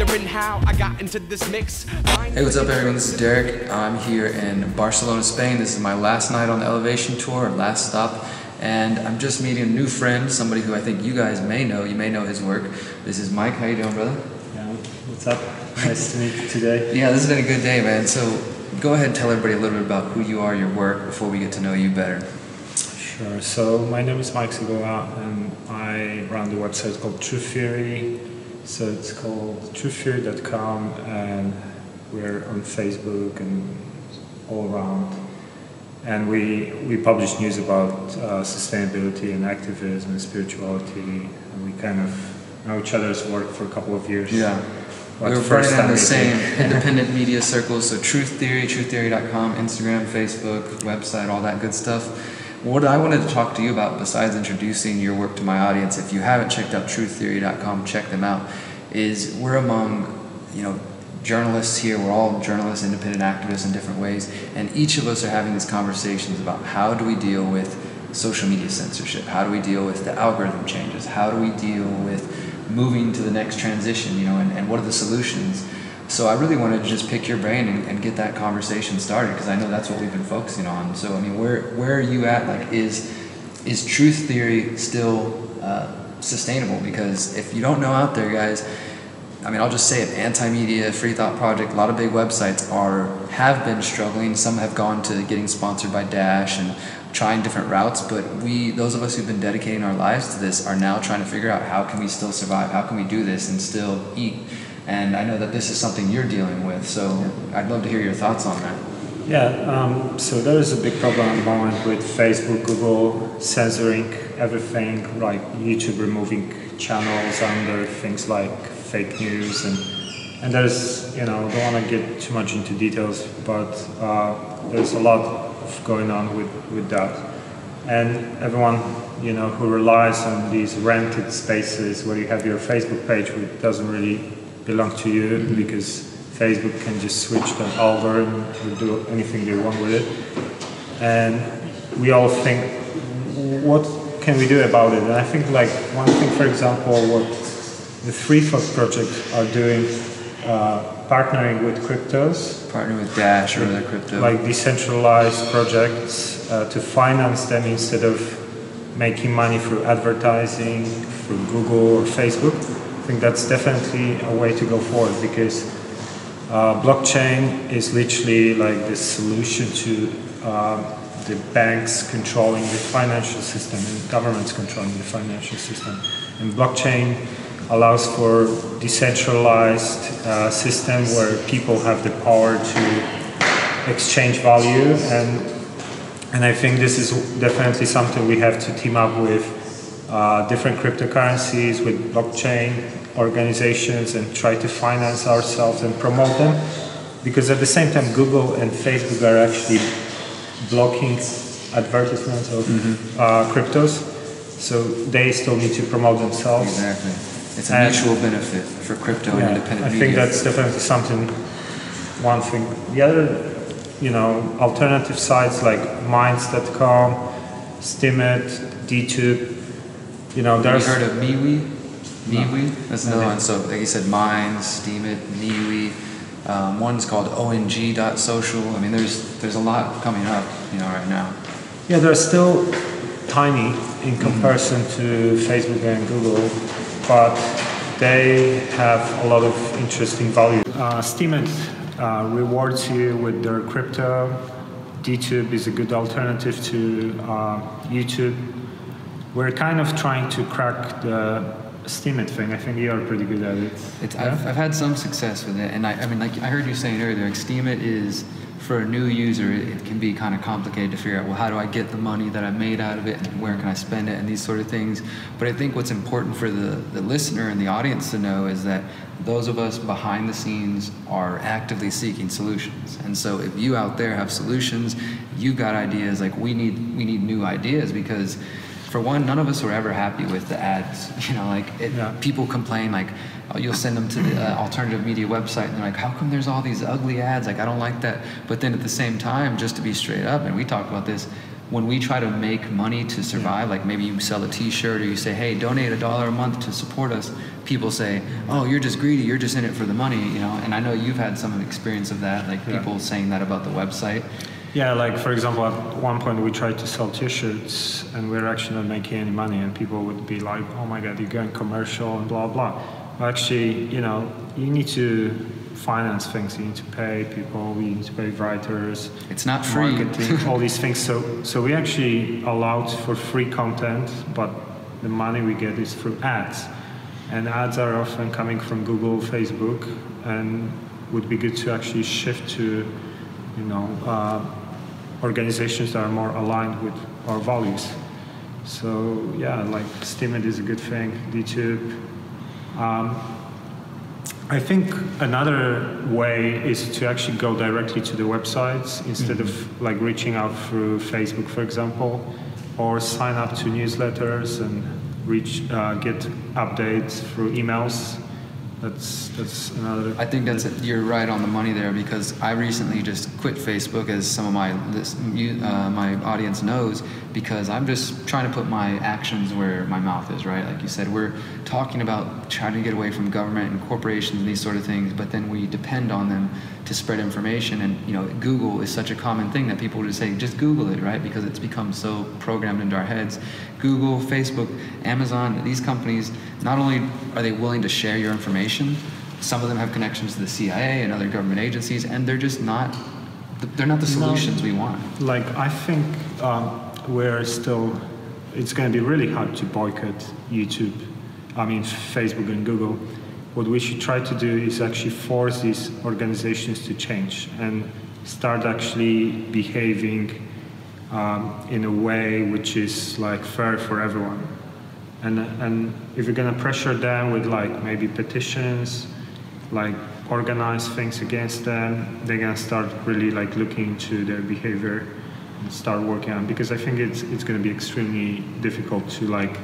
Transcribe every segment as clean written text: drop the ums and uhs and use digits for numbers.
wondering how I got into this mix. Hey, what's up everyone? This is Derek. I'm here in Barcelona, Spain. This is my last night on the Elevation Tour, last stop. And I'm just meeting a new friend, somebody who I think you guys may know. You may know his work. This is Mike. How you doing, brother? Yeah, what's up? Nice to meet you today. Yeah, this has been a good day, man. So go ahead and tell everybody a little bit about who you are, your work, before we get to know you better. Sure. So my name is Mike Sygula, and I run the website called Truth Theory. So it's called truththeory.com, and we're on Facebook and all around. And we publish news about sustainability and activism and spirituality, and we kind of know each other's work for a couple of years. Yeah. We were running in the same independent media circles, so Truth Theory, truththeory.com, Instagram, Facebook, website, all that good stuff. What I wanted to talk to you about, besides introducing your work to my audience, if you haven't checked out truththeory.com, check them out, is we're among, journalists here. We're all journalists, independent activists in different ways, and each of us are having these conversations about how do we deal with social media censorship, how do we deal with the algorithm changes, how do we deal with moving to the next transition, and what are the solutions. So I really wanted to just pick your brain and get that conversation started, because I know that's what we've been focusing on. So I mean, where are you at? Like, is truth theory still sustainable? Because if you don't know out there, guys, I mean, I'll just say it, Anti-Media, Free Thought Project, a lot of big websites have been struggling. Some have gone to getting sponsored by Dash and trying different routes, but those of us who've been dedicating our lives to this are now trying to figure out how can we still survive, how can we do this and still eat. And I know that this is something you're dealing with, so I'd love to hear your thoughts on that. Yeah, so there is a big problem at the moment with Facebook, Google censoring everything, like YouTube removing channels under things like fake news, and there's, don't want to get too much into details, but there's a lot going on with that. And everyone, who relies on these rented spaces where you have your Facebook page, which doesn't really belong to you, because Facebook can just switch them over and do anything they want with it. And we all think, what can we do about it? And I think, like, one thing, for example, what the Free Thought Project are doing, partnering with cryptos. Partnering with Dash or other crypto. Like decentralized projects to finance them instead of making money through advertising, through Google or Facebook. I think that's definitely a way to go forward, because blockchain is literally like the solution to the banks controlling the financial system and governments controlling the financial system. And blockchain allows for decentralized system where people have the power to exchange value, and I think this is definitely something we have to team up with different cryptocurrencies, with blockchain organizations, and try to finance ourselves and promote them, because at the same time Google and Facebook are actually blocking advertisements of cryptos, so they still need to promote themselves. Exactly. It's a mutual benefit for crypto and independent media. I think that's definitely something, one thing. The other, alternative sites like Minds.com, Steemit, DTube, there's... Have you heard of MeWe? MeWe? That's another one. So, like you said, Minds, Steemit, MeWe. One's called ONG.social. I mean, there's a lot coming up, right now. Yeah, they're still tiny in comparison to Facebook and Google, but they have a lot of interesting value. Steemit rewards you with their crypto. DTube is a good alternative to YouTube. We're kind of trying to crack the Steemit thing. I think you are pretty good at it. I've had some success with it, and I mean, like I heard you saying earlier, like Steemit is, for a new user, it can be kind of complicated to figure out, well, how do I get the money that I made out of it, and where can I spend it, and these sort of things. But I think what's important for the listener and the audience to know is that those of us behind the scenes are actively seeking solutions. And so if you out there have solutions, you got ideas, like we need new ideas, because for one, none of us are ever happy with the ads. People complain, like, oh, you'll send them to the alternative media website, and they're like, how come there's all these ugly ads? Like, I don't like that. But then at the same time, just to be straight up, and we talked about this, when we try to make money to survive, like maybe you sell a t-shirt or you say, hey, donate $1 a month to support us, people say, oh, you're just greedy, you're just in it for the money, you know. And I know you've had some experience of that, like people saying that about the website. Yeah, like for example, at one point we tried to sell t-shirts and we were actually not making any money, and people would be like, oh my god, you're going commercial and blah blah. Actually, you know, you need to finance things, you need to pay people, you need to pay writers. It's not free. Marketing, all these things. So we actually allowed for free content, but the money we get is through ads. And ads are often coming from Google, Facebook, and would be good to actually shift to, you know, organizations that are more aligned with our values. So yeah, like Steemit is a good thing, DTube. I think another way is to actually go directly to the websites instead of like reaching out through Facebook, for example, or sign up to newsletters and get updates through emails. That's another. I think you're right on the money there, because I recently just quit Facebook, as some of my my audience knows, because I'm just trying to put my actions where my mouth is, right? Like you said, we're talking about trying to get away from government and corporations and these sort of things, but then we depend on them to spread information. And you know, Google is such a common thing that people just say, just Google it, right? Because it's become so programmed into our heads. Google, Facebook, Amazon, these companies, not only are they willing to share your information, some of them have connections to the CIA and other government agencies, and they're just not, they're not the solutions we want. Like, I think we're still, it's going to be really hard to boycott YouTube, Facebook and Google. What we should try to do is actually force these organizations to change and start actually behaving in a way which is like fair for everyone. And if you're gonna pressure them with like maybe petitions, like organize things against them, they're gonna start really like looking into their behavior and start working on. Because I think it's gonna be extremely difficult to like,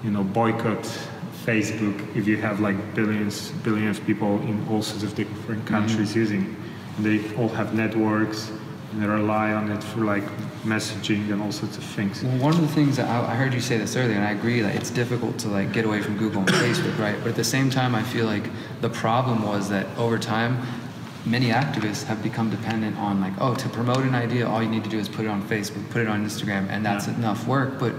you know, boycott Facebook if you have like billions of people in all sorts of different countries using it. And they all have networks and they rely on it for like messaging and all sorts of things. Well, one of the things that I heard you say this earlier, and I agree that it's difficult to like get away from Google and Facebook, right? But at the same time, I feel like the problem was that over time, many activists have become dependent on like, oh, to promote an idea, all you need to do is put it on Facebook, put it on Instagram, and that's enough work. But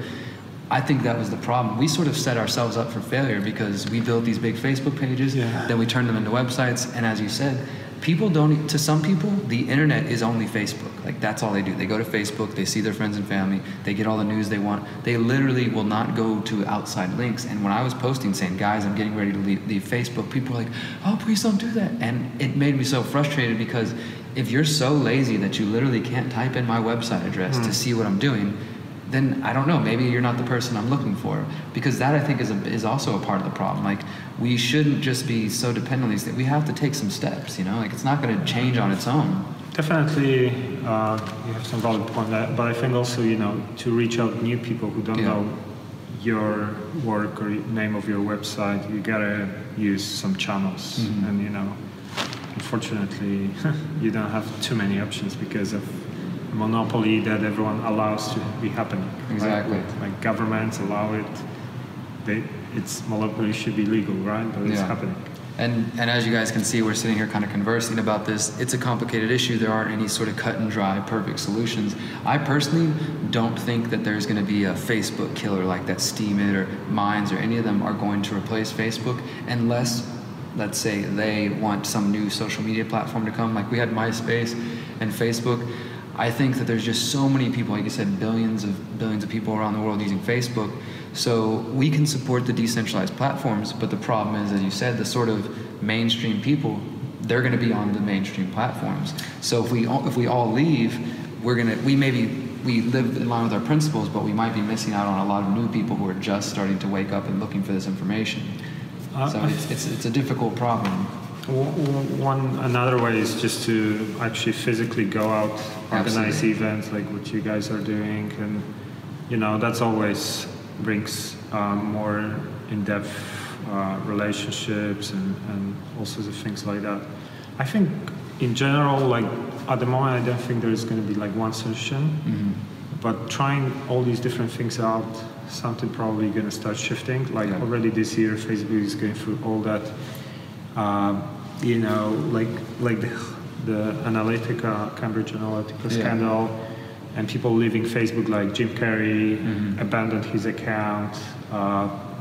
I think that was the problem. We sort of set ourselves up for failure because we built these big Facebook pages, then we turned them into websites, and as you said, people don't, to some people, the internet is only Facebook. Like, that's all they do. They go to Facebook, they see their friends and family, they get all the news they want. They literally will not go to outside links. And when I was posting saying, guys, I'm getting ready to leave Facebook, people were like, oh, please don't do that. And it made me so frustrated, because if you're so lazy that you literally can't type in my website address to see what I'm doing, then I don't know, maybe you're not the person I'm looking for. Because that, I think, is also a part of the problem. Like, we shouldn't just be so dependent on these things. We have to take some steps, you know? Like, it's not gonna change on its own. Definitely, you have some valid point there, but I think also, you know, to reach out new people who don't know your work or name of your website, you gotta use some channels. And, you know, unfortunately, you don't have too many options because of monopoly that everyone allows to be happening. Exactly. Right? Like governments allow it. Its monopoly should be legal, right? But it's happening. And as you guys can see, we're sitting here kind of conversing about this. It's a complicated issue. There aren't any sort of cut and dry, perfect solutions. I personally don't think that there's going to be a Facebook killer like that Steemit or Minds or any of them are going to replace Facebook unless, let's say, they want some new social media platform to come. Like we had MySpace and Facebook. I think that there's just so many people, like you said, billions of people around the world using Facebook. So we can support the decentralized platforms, but the problem is, as you said, the sort of mainstream people, they're going to be on the mainstream platforms. So if we all leave, we live in line with our principles, but we might be missing out on a lot of new people who are just starting to wake up and looking for this information. So it's a difficult problem. Another way is just to actually physically go out, organize events like what you guys are doing, and you know, that's always brings more in-depth relationships and all sorts of things like that. I think in general, like at the moment, I don't think there's going to be like one solution. But trying all these different things out, something probably going to start shifting. Like already this year, Facebook is going through all that, you know, like the Analytica, Cambridge Analytica scandal, and people leaving Facebook, like Jim Carrey abandoned his account,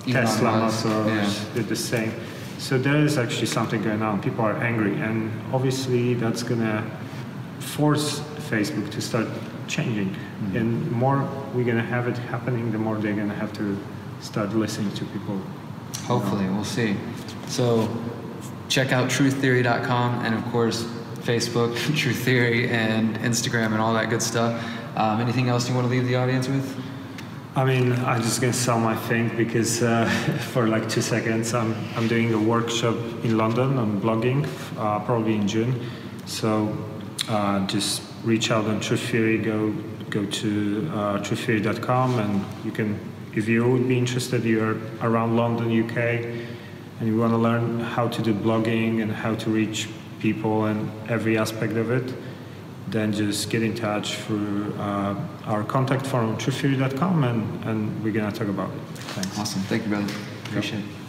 Tesla Motors did the same. So there is actually something going on. People are angry, and obviously that's going to force Facebook to start changing. And the more we're going to have it happening, the more they're going to have to start listening to people. Hopefully, we'll see. So check out truththeory.com, and of course Facebook, Truth Theory, and Instagram, and all that good stuff. Anything else you want to leave the audience with? I mean, I'm just going to sell my thing because for like 2 seconds, I'm doing a workshop in London on blogging, probably in June. So just reach out on Truth Theory, go to truththeory.com, and you can, if you would be interested, you're around London, UK, and you want to learn how to do blogging and how to reach people and every aspect of it, then just get in touch through our contact form on truththeory.com, and we're going to talk about it. Thanks. Awesome. Thank you, brother. Appreciate it.